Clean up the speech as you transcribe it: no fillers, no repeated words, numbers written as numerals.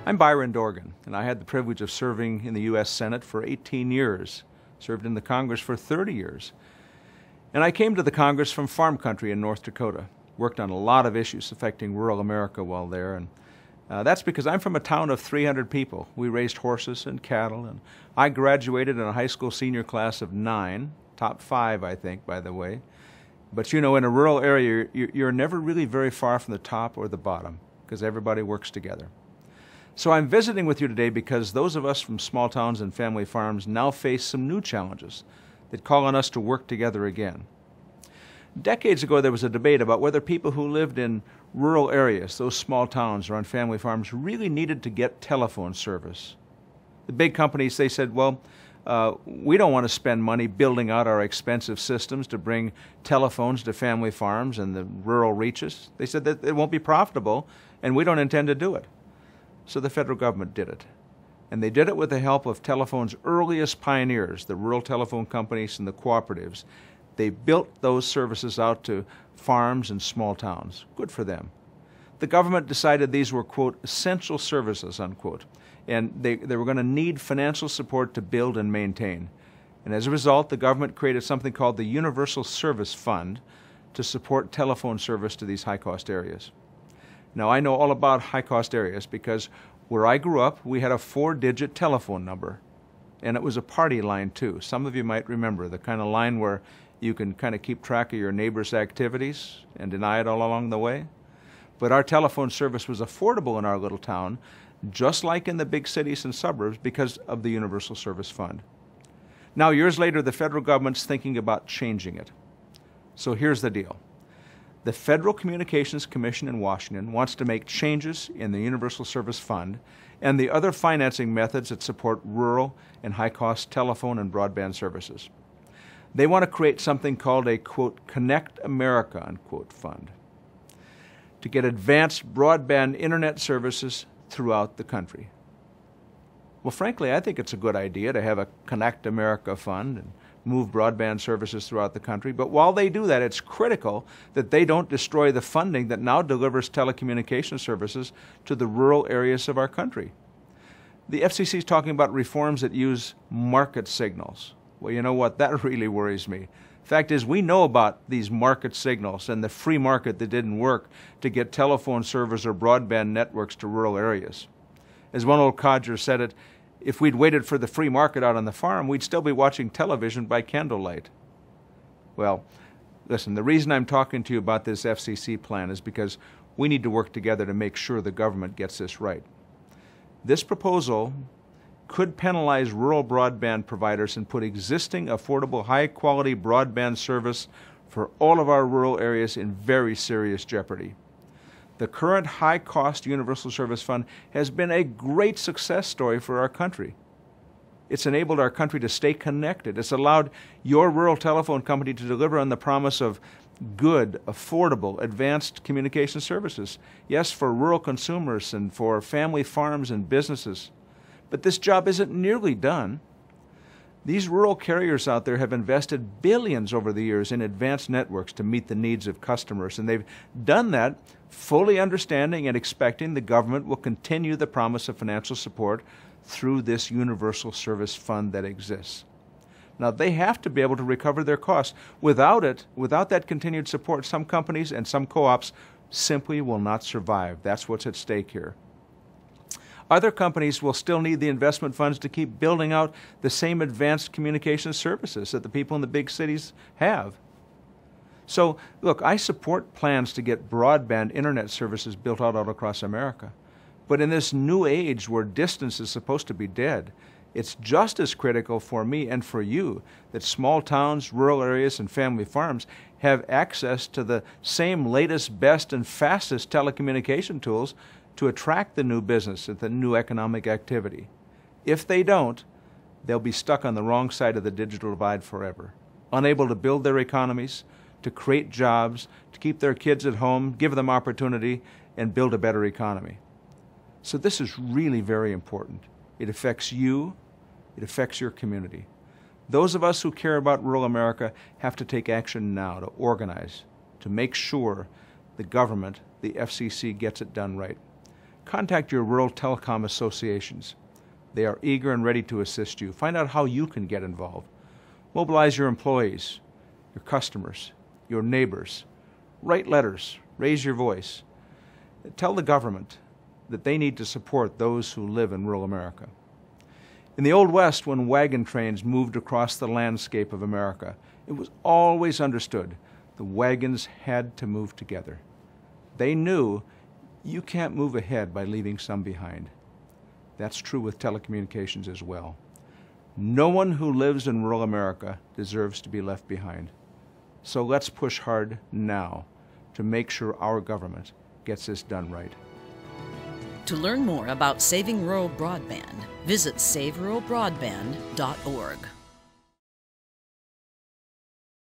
I'm Byron Dorgan, and I had the privilege of serving in the U.S. Senate for 18 years, served in the Congress for 30 years. And I came to the Congress from farm country in North Dakota, worked on a lot of issues affecting rural America while there, and that's because I'm from a town of 300 people. We raised horses and cattle, and I graduated in a high school senior class of 9, top 5, I think, by the way. But you know, in a rural area, you're never really very far from the top or the bottom, because everybody works together. So I'm visiting with you today because those of us from small towns and family farms now face some new challenges that call on us to work together again. Decades ago, there was a debate about whether people who lived in rural areas, those small towns or on family farms, really needed to get telephone service. The big companies, they said, well, we don't want to spend money building out our expensive systems to bring telephones to family farms and the rural reaches. They said that it won't be profitable, and we don't intend to do it. So the federal government did it. And they did it with the help of telephone's earliest pioneers, the rural telephone companies and the cooperatives. They built those services out to farms and small towns. Good for them. The government decided these were, quote, essential services, unquote, and they were going to need financial support to build and maintain. And as a result, the government created something called the Universal Service Fund to support telephone service to these high-cost areas. Now, I know all about high-cost areas because where I grew up, we had a 4-digit telephone number, and it was a party line, too. Some of you might remember the kind of line where you can kind of keep track of your neighbor's activities and deny it all along the way. But our telephone service was affordable in our little town, just like in the big cities and suburbs, because of the Universal Service Fund. Now, years later, the federal government's thinking about changing it. So here's the deal. The Federal Communications Commission in Washington wants to make changes in the Universal Service Fund and the other financing methods that support rural and high-cost telephone and broadband services. They want to create something called a, quote, Connect America, unquote, fund to get advanced broadband internet services throughout the country. Well, frankly, I think it's a good idea to have a Connect America fund and move broadband services throughout the country. But while they do that, it's critical that they don't destroy the funding that now delivers telecommunication services to the rural areas of our country. The FCC is talking about reforms that use market signals. Well, you know what? That really worries me. Fact is, we know about these market signals and the free market that didn't work to get telephone service or broadband networks to rural areas. As one old codger said it, if we'd waited for the free market out on the farm, we'd still be watching television by candlelight. Well, listen, the reason I'm talking to you about this FCC plan is because we need to work together to make sure the government gets this right. This proposal could penalize rural broadband providers and put existing affordable high-quality broadband service for all of our rural areas in very serious jeopardy. The current high-cost Universal Service Fund has been a great success story for our country. It's enabled our country to stay connected. It's allowed your rural telephone company to deliver on the promise of good, affordable, advanced communication services. Yes, for rural consumers and for family farms and businesses. But this job isn't nearly done. These rural carriers out there have invested billions over the years in advanced networks to meet the needs of customers, and they've done that fully understanding and expecting the government will continue the promise of financial support through this Universal Service Fund that exists. Now, they have to be able to recover their costs. Without that continued support, some companies and some co-ops simply will not survive. That's what's at stake here. Other companies will still need the investment funds to keep building out the same advanced communication services that the people in the big cities have. So, look, I support plans to get broadband internet services built out all across America. But in this new age where distance is supposed to be dead, it's just as critical for me and for you that small towns, rural areas, and family farms have access to the same latest, best, and fastest telecommunication tools to attract the new business and the new economic activity. If they don't, they'll be stuck on the wrong side of the digital divide forever, unable to build their economies, to create jobs, to keep their kids at home, give them opportunity, and build a better economy. So this is really very important. It affects you, it affects your community. Those of us who care about rural America have to take action now to organize, to make sure the government, the FCC, gets it done right. contact your rural telecom associations. They are eager and ready to assist you. Find out how you can get involved. Mobilize your employees, your customers, your neighbors. Write letters. Raise your voice. Tell the government that they need to support those who live in rural America. In the Old West, when wagon trains moved across the landscape of America, it was always understood the wagons had to move together. They knew you can't move ahead by leaving some behind. That's true with telecommunications as well. No one who lives in rural America deserves to be left behind. So let's push hard now to make sure our government gets this done right. To learn more about saving rural broadband, visit saveruralbroadband.org.